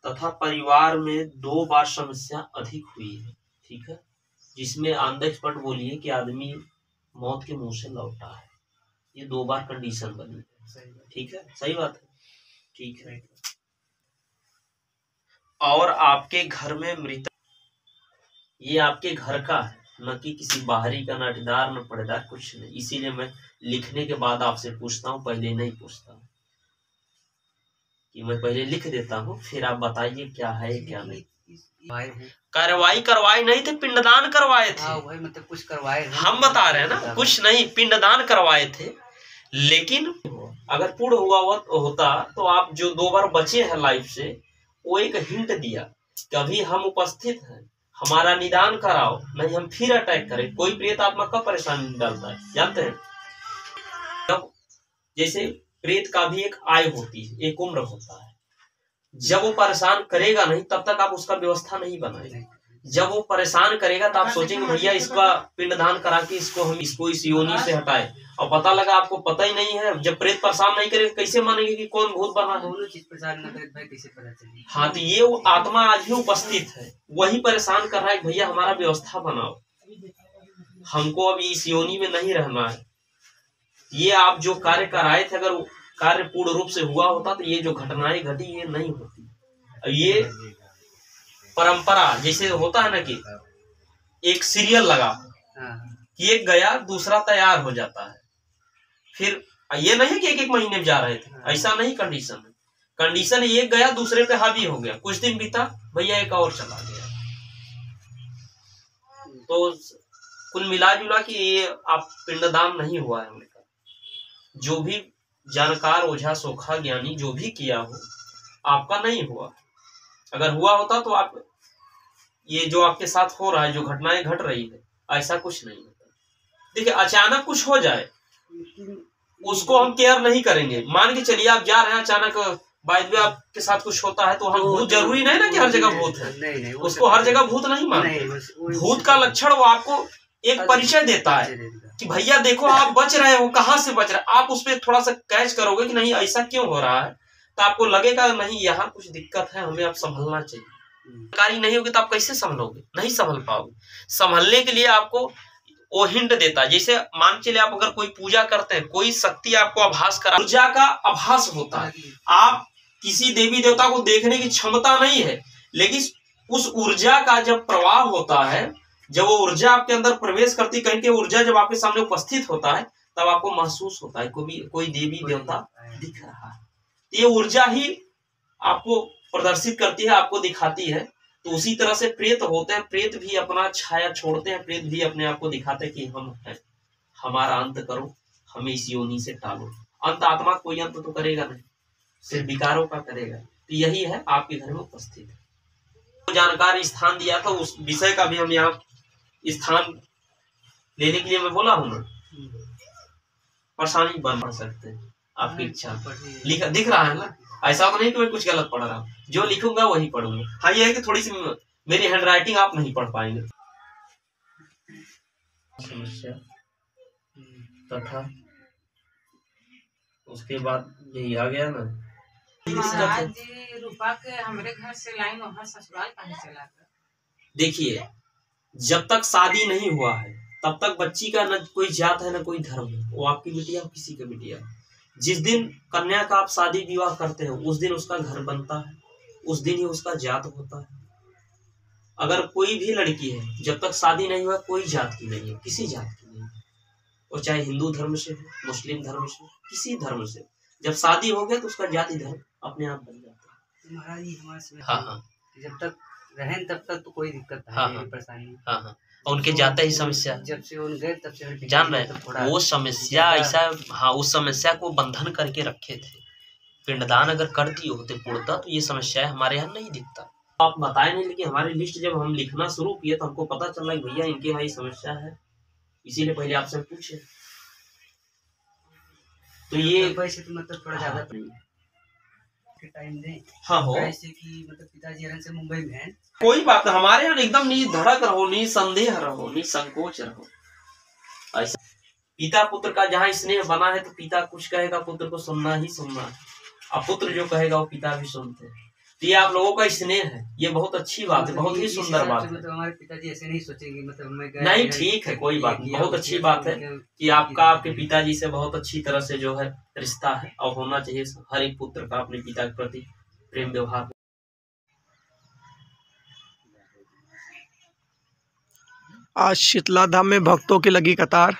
तथा परिवार में 2 बार समस्या अधिक हुई है, ठीक है, जिसमें ऑन द स्पॉट बोलिए कि आदमी मौत के मुंह से लौटा है। ये 2 बार कंडीशन बनी है, ठीक है, सही बात है, ठीक है। और आपके घर में मृतक, ये आपके घर का है, न कि किसी बाहरी का, न ठेदार न पड़ेदार, कुछ नहीं। इसीलिए मैं लिखने के बाद आपसे पूछता हूँ, पहले नहीं पूछता हूँ, कि मैं पहले लिख देता हूँ, फिर आप बताइए क्या है क्या नहीं। कार्रवाई करवाए नहीं थे, पिंडदान करवाए थे। वही मतलब कुछ करवाए, हम बता रहे हैं ना, कुछ नहीं, पिंडदान करवाए थे। लेकिन अगर पूर्ण हुआ होता तो आप जो 2 बार बचे हैं लाइफ से, वो एक हिंट दिया कि अभी हम उपस्थित हैं, हमारा निदान कराओ, नहीं हम फिर अटैक करें। कोई प्रेत आत्मा कब परेशानी डालता है जानते हैं? जब जैसे प्रेत का भी एक आयु होती है, एक उम्र होता है। जब वो परेशान करेगा नहीं तब तक आप उसका व्यवस्था नहीं बनाएंगे। जब वो परेशान करेगा तो आप सोचेंगे भैया इसका पिंडदान करा के हम इसको इस योनि से हटाए, और पता लगा आपको पता ही नहीं है। जब प्रेत परेशान नहीं करेगा कैसे मानेंगे कि कौन भूत बना है? हाँ, तो ये वो आत्मा आज भी उपस्थित है, वही परेशान कर रहा है भैया हमारा व्यवस्था बनाओ, हमको अब इस योनि में नहीं रहना है। ये आप जो कार्य कराए थे, अगर कार्य पूर्ण रूप से हुआ होता तो ये जो घटनाएं घटी ये नहीं होती। ये परंपरा जैसे होता है ना कि एक सीरियल लगा कि एक गया दूसरा तैयार हो जाता है, फिर ये नहीं कि एक महीने जा रहे थे, ऐसा नहीं कंडीशन है। कंडीशन एक गया दूसरे पे हावी हो गया, कुछ दिन बीता भैया एक और चला गया। तो कुल मिला जुला कि ये आप पिंडदान नहीं हुआ है उनका। जो भी जानकार ओझा सोखा ज्ञानी जो भी किया हो, आपका नहीं हुआ। अगर हुआ होता तो आप ये जो आपके साथ हो रहा है, जो घटनाएं घट रही है, ऐसा कुछ नहीं होता। देखिए अचानक कुछ हो जाए उसको हम केयर नहीं करेंगे। मान के चलिए आप जा रहे हैं, अचानक बाय द वे आपके साथ कुछ होता है, तो हम भूत जरूरी नहीं ना कि हर जगह भूत है, उसको हर जगह भूत नहीं मानते। भूत का लक्षण वो आपको एक परिचय देता है कि भैया देखो आप बच रहे हो, कहाँ से बच रहे, आप उस पर थोड़ा सा कैच करोगे कि नहीं ऐसा क्यों हो रहा है, तो आपको लगेगा नहीं यहाँ कुछ दिक्कत है, हमें अब संभलना चाहिए। जानकारी नहीं होगी तो आप कैसे संभलोगे? नहीं संभल पाओगे। संभलने के लिए आपको वो हिंट देता है। जैसे मान चलिए आप अगर कोई पूजा करते हैं, कोई शक्ति आपको आभास करा, ऊर्जा का आभास होता है। आप किसी देवी देवता को देखने की क्षमता नहीं है, लेकिन उस ऊर्जा का जब प्रवाह होता है, जब वो ऊर्जा आपके अंदर प्रवेश करती, कहीं की ऊर्जा जब आपके सामने उपस्थित होता है, तब आपको महसूस होता है कोई देवी देवता दिख रहा है। ये ऊर्जा ही आपको प्रदर्शित करती है, आपको दिखाती है। तो उसी तरह से प्रेत होते हैं, प्रेत भी अपना छाया छोड़ते हैं, प्रेत भी अपने आप को दिखाते हैं कि हम हैं, हमारा अंत करो, हमें इस योनि से टालो। अंत आत्मा कोई अंत तो करेगा नहीं, सिर्फ विकारों का करेगा। तो यही है आपके घर में उपस्थित है। तो जानकार स्थान दिया था, उस विषय का भी हम यहाँ स्थान लेने के लिए मैं बोला हूँ ना, परेशानी बन सकते हैं, आपकी इच्छा। दिख रहा है ना, ऐसा तो नहीं कि मैं कुछ गलत पढ़ रहा हूँ, जो लिखूंगा वही पढ़ूंगा। हाँ ये है कि थोड़ी सी मेरी हैंडराइटिंग आप नहीं पढ़ पाएंगे। समस्या तथा उसके बाद यही आ गया ना, रूपा के हमरे घर से लाइन वहाँ ससुराल कहाँ चला गया। देखिए जब तक शादी नहीं हुआ है तब तक बच्ची का न कोई जात है न कोई धर्म है, वो आपकी बिटिया किसी का बिटिया है। जिस दिन कन्या का आप शादी विवाह करते हैं उस दिन उसका घर बनता है, उस दिन ही उसका जात होता है। अगर कोई भी लड़की है जब तक शादी नहीं हुआ कोई जात की नहीं है, किसी जात की नहीं है, और चाहे हिंदू धर्म से हो, मुस्लिम धर्म से, किसी धर्म से, जब शादी हो गया तो उसका जाति धर्म अपने आप बन जाता है। महाराज जी हमारे हाँ जब तक रहें तब तक तो कोई दिक्कत नहीं, परेशानी। हाँ और उनके जाते ही समस्या, जब से उन गए तब से जान रहे वो समस्या ऐसा। हाँ उस समस्या को बंधन करके रखे थे। पिंडदान अगर कर दिए होते पूर्णतः तो ये समस्या हमारे यहाँ नहीं दिखता। आप बताए नहीं, लेकिन हमारी लिस्ट जब हम लिखना शुरू किए तो हमको पता चला कि भैया इनके यहाँ ये समस्या है, इसीलिए पहले आपसे पूछे। तो ये पैसे तो मतलब थोड़ा ज्यादा नहीं टाइम दें। हाँ हो ऐसे कि मतलब पिताजी हरन से मुंबई में हैं। कोई बात नहीं, हमारे यहाँ एकदम निधड़क रहो, निसंदेह रहो, निसंकोच रहो। ऐसा पिता पुत्र का जहाँ स्नेह बना है तो पिता कुछ कहेगा पुत्र को सुनना ही सुनना है, और पुत्र जो कहेगा वो पिता भी सुनते हैं। ये आप लोगों का स्नेह है, ये बहुत अच्छी बात है, बहुत ही सुंदर बात है। मतलब हमारे पिताजी ऐसे नहीं सोचेंगे, मतलब मैं नहीं ठीक है, कोई बात नहीं, बहुत अच्छी बात है कि आपका आपके पिताजी से बहुत अच्छी तरह से जो है रिश्ता है, और होना चाहिए हर एक पुत्र का अपने पिता के प्रति प्रेम व्यवहार। आज शीतला धाम में भक्तों की लगी कतार।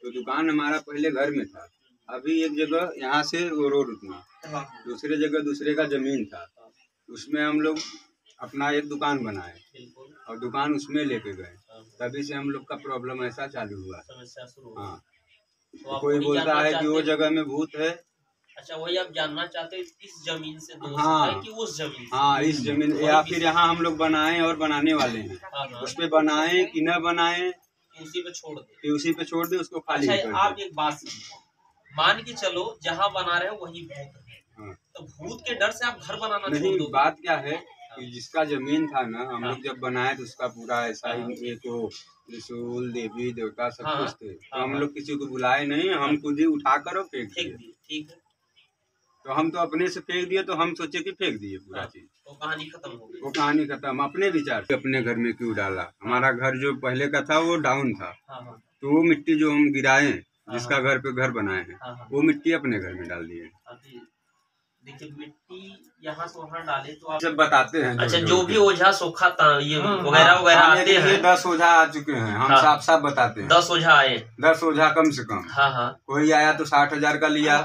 तो दुकान हमारा पहले घर में था, अभी एक जगह यहाँ से वो रोड उतना, दूसरे जगह दूसरे का जमीन था, उसमें हम लोग अपना एक दुकान बनाए और दुकान उसमें लेके गए, तभी से हम लोग का प्रॉब्लम ऐसा चालू हुआ। हाँ, तो कोई बोलता है कि वो जगह में भूत है। अच्छा, वही आप जानना चाहते हैं इस जमीन से दोस्त हाँ, है कि उस जमीन से? हाँ, इस जमीन या फिर यहाँ हम लोग बनाए और बनाने वाले हैं। उस पे बनाए कि न बनाए, उसी पे छोड़ दे, कि उसी पे छोड़ दे, उसको खाली कर अच्छा, दे। आप एक बात समझो, मान के चलो जहाँ बना रहे हो वही भूत है, हाँ। तो भूत के डर से आप घर बनाना छोड़ नहीं, दो। बात क्या है कि जिसका जमीन था ना, हम लोग जब बनाए तो उसका पूरा ऐसा ही एक त्रिशूल देवी देवता सब कुछ थे, तो हम लोग किसी को बुलाए नहीं, हम खुद ही उठा कर और फेंक दिए। ठीक है, तो हम तो अपने से फेंक दिए, तो हम सोचे कि फेंक दिए पूरा चीज, वो कहानी खत्म हो गई। वो कहानी खत्म। अपने विचार से अपने घर में क्यों डाला? हमारा घर जो पहले का था वो डाउन था, तो वो मिट्टी जो हम गिराए, जिसका घर पे घर बनाए हैं, वो मिट्टी अपने घर में डाल दिए। देखिए, मिट्टी यहाँ से वहाँ डाले तो आप सब बताते हैं। अच्छा, जो भी ओझा सोखा ये वगैरह वगैरह आते हैं, 10 ओझा आ चुके हैं, हम साफ साफ बताते हैं। 10 ओझा आए, 10 ओझा कम से कम। हाँ, कोई आया तो 60,000 का लिया,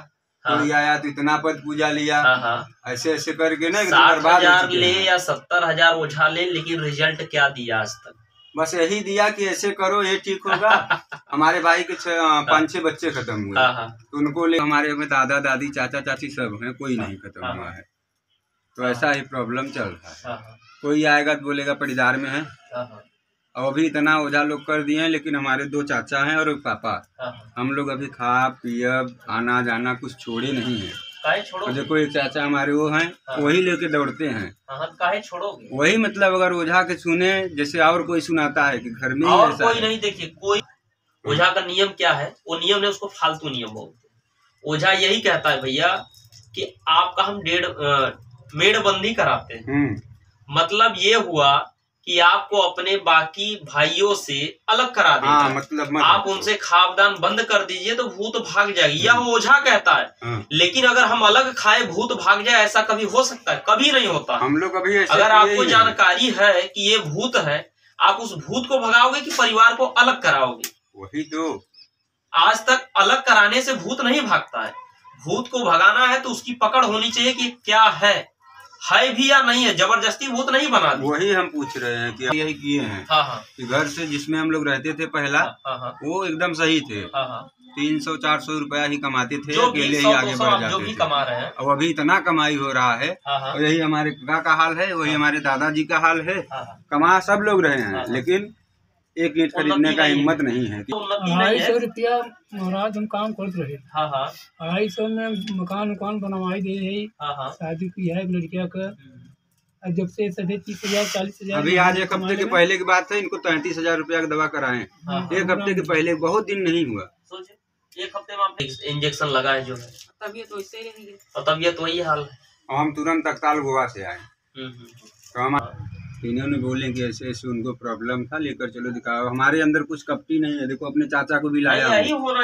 कोई आया तो इतना पद पूजा लिया, ऐसे ऐसे करके ना 60,000 ले या 70,000 ओझा ले, लेकिन रिजल्ट क्या दिया आज तक? बस यही दिया कि ऐसे करो ये ठीक होगा। हमारे भाई के 5-6 बच्चे खत्म हुए, तो उनको ले, हमारे में दादा दादी चाचा चाची सब हैं, कोई नहीं खत्म हुआ है। तो ऐसा ही प्रॉब्लम चल रहा है। कोई आएगा तो बोलेगा पटीदार में है, और अभी इतना ओझा लोग कर दिए हैं, लेकिन हमारे 2 चाचा हैं और एक पापा, हम लोग अभी खा पियब आना जाना कुछ छोड़े नहीं है। छोड़ो, देखो एक चाचा हमारे वो हैं, वही लेके दौड़ते हैं। काहे छोड़ोगे? वही मतलब अगर ओझा के सुने, जैसे और कोई सुनाता है कि घर में और ऐसा कोई है। नहीं। देखिए, कोई ओझा का नियम क्या है, वो नियम ने उसको फालतू नियम बोलते हैं। ओझा यही कहता है भैया कि आपका हम मेड़बंदी कराते हैं। मतलब ये हुआ कि आपको अपने बाकी भाइयों से अलग करा देगा। हाँ, मतलब आप उनसे खाबदान बंद कर दीजिए तो भूत भाग जाएगी, यह ओझा कहता है। लेकिन अगर हम अलग खाए भूत भाग जाए, ऐसा कभी हो सकता है? कभी नहीं होता। हम लोग अभी अगर आपको जानकारी है कि ये भूत है, आप उस भूत को भगाओगे कि परिवार को अलग कराओगे? वही तो। आज तक अलग कराने से भूत नहीं भागता है। भूत को भगाना है तो उसकी पकड़ होनी चाहिए कि क्या है भी या नहीं है, जबरदस्ती भूत नहीं बना दी। वही हम पूछ रहे हैं कि यही किए हैं। कि घर से जिसमें हम लोग रहते थे पहला, वो एकदम सही थे। 300-400 रुपया ही कमाते थे, अकेले ही आगे बढ़ जाते जो भी कमा रहे हैं। और अभी इतना कमाई हो रहा है, और यही हमारे पिता का हाल है, वही हमारे दादाजी का हाल है। कमा सब लोग रहे हैं, लेकिन एक ईंट खरीदने का हिम्मत नहीं है। 250 रुपया महाराज हम काम करते रहे। 250 में मकान बनवाई दे रही, शादी की है लड़किया का। जब से 30,000 40,000। अभी आज 1 हफ्ते के पहले की बात है, इनको 33,000 रुपया की दवा कराए। 1 हफ्ते के पहले, बहुत दिन नहीं हुआ। सोचिए 1 हफ्ते में आपने इंजेक्शन लगाए जो है, तबीयत वैसे ही रहेगी, और तबीयत वही हाल है। और हम तुरंत तत्काल गोवा से आए, तो हम इन्होंने बोले कि ऐसे ऐसे उनको प्रॉब्लम था, लेकर चलो दिखाओ। हमारे अंदर कुछ कपटी नहीं है। देखो अपने चाचा को भी लाया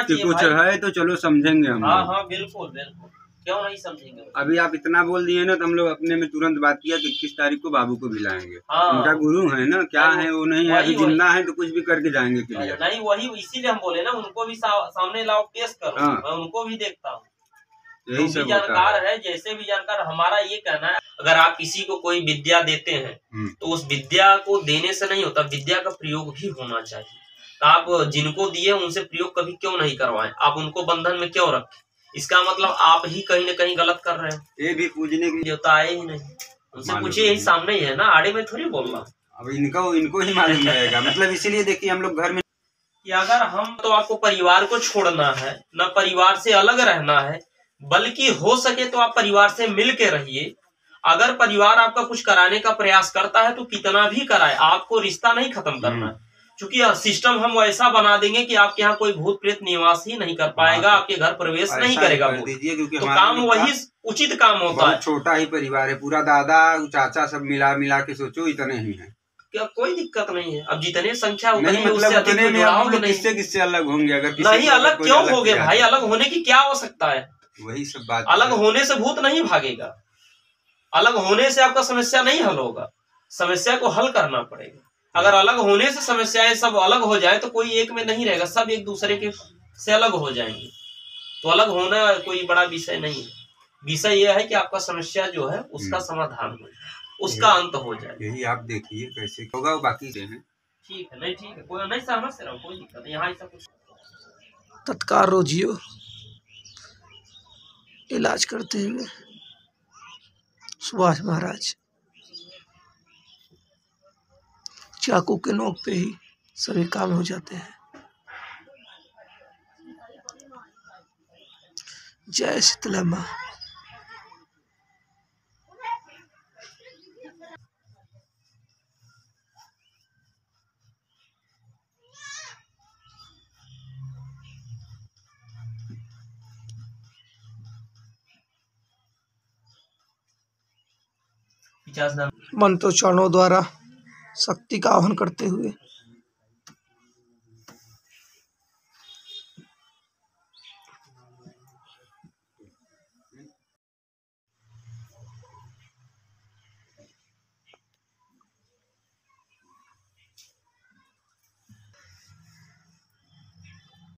कि कुछ है तो चलो समझेंगे हम। हाँ, बिल्कुल बिल्कुल, क्यों नहीं समझेंगे। अभी आप इतना बोल दिए ना, तो हम लोग अपने में तुरंत बात किया कि 21 तारीख को बाबू को भी लाएंगे। उनका गुरु है ना, क्या है वो नहीं है, अभी जिंदा है तो कुछ भी करके जाएंगे क्लियर। नहीं, वही इसीलिए हम बोले ना, उनको भी सामने लाओ, पेश करो। मैं उनको भी देखता हूँ, यही सब जानकार है, जैसे भी जानकार। हमारा ये कहना है, अगर आप किसी को कोई विद्या देते हैं तो उस विद्या को देने से नहीं होता, विद्या का प्रयोग भी होना चाहिए। आप जिनको दिए उनसे प्रयोग कभी क्यों नहीं करवाएं? आप उनको बंधन में क्यों रखें? इसका मतलब आप ही कहीं न कहीं गलत कर रहे हो। ये भी पूजने की देवता आए ही नहीं, उनसे पूछिए, यही सामने ही है ना, आड़े में थोड़ी बोल रहा। अब इनको ही मालूम रहेगा। मतलब इसीलिए देखिए हम लोग घर में कि अगर हम तो आपको परिवार को छोड़ना है, न परिवार से अलग रहना है, बल्कि हो सके तो आप परिवार से मिल के रहिए। अगर परिवार आपका कुछ कराने का प्रयास करता है तो कितना भी कराए, आपको रिश्ता नहीं खत्म करना है। क्योंकि सिस्टम हम वैसा बना देंगे कि आपके यहाँ कोई भूत प्रेत निवास ही नहीं कर पाएगा, आपके घर प्रवेश नहीं करेगा। तो काम वही उचित काम होता है। छोटा ही परिवार है, पूरा दादा चाचा सब मिला के सोचो इतने ही है। क्या कोई दिक्कत नहीं है। अब जितने संख्या उतनी नहीं, मतलब उतने में हम लोग किससे अलग होंगे? अगर नहीं अलग क्यों होगे भाई? अलग होने की क्या आवश्यकता है? वही सब बात। अलग होने से भूत नहीं भागेगा, अलग होने से आपका समस्या नहीं हल होगा, समस्या को हल करना पड़ेगा। अगर अलग होने से समस्याएं सब अलग हो जाए तो कोई एक में नहीं रहेगा, सब एक दूसरे के से अलग हो जाएंगे। तो अलग होना कोई बड़ा विषय नहीं है। विषय यह है कि आपका समस्या जो है उसका समाधान हो जाए, उसका अंत हो जाए। यही आप देखिए कैसे होगा, बाकी से है ठीक है। नहीं ठीक है, कोई नहीं, सहमत से रहो, कोई दिक्कत नहीं। यहाँ ऐसा कुछ तत्काल रोजियो इलाज करते हुए सुभाष महाराज चाकू के नोक पे ही सभी काम हो जाते हैं। जय शीतला माँ। मंत्रोच्चारणों द्वारा शक्ति का आह्वान करते हुए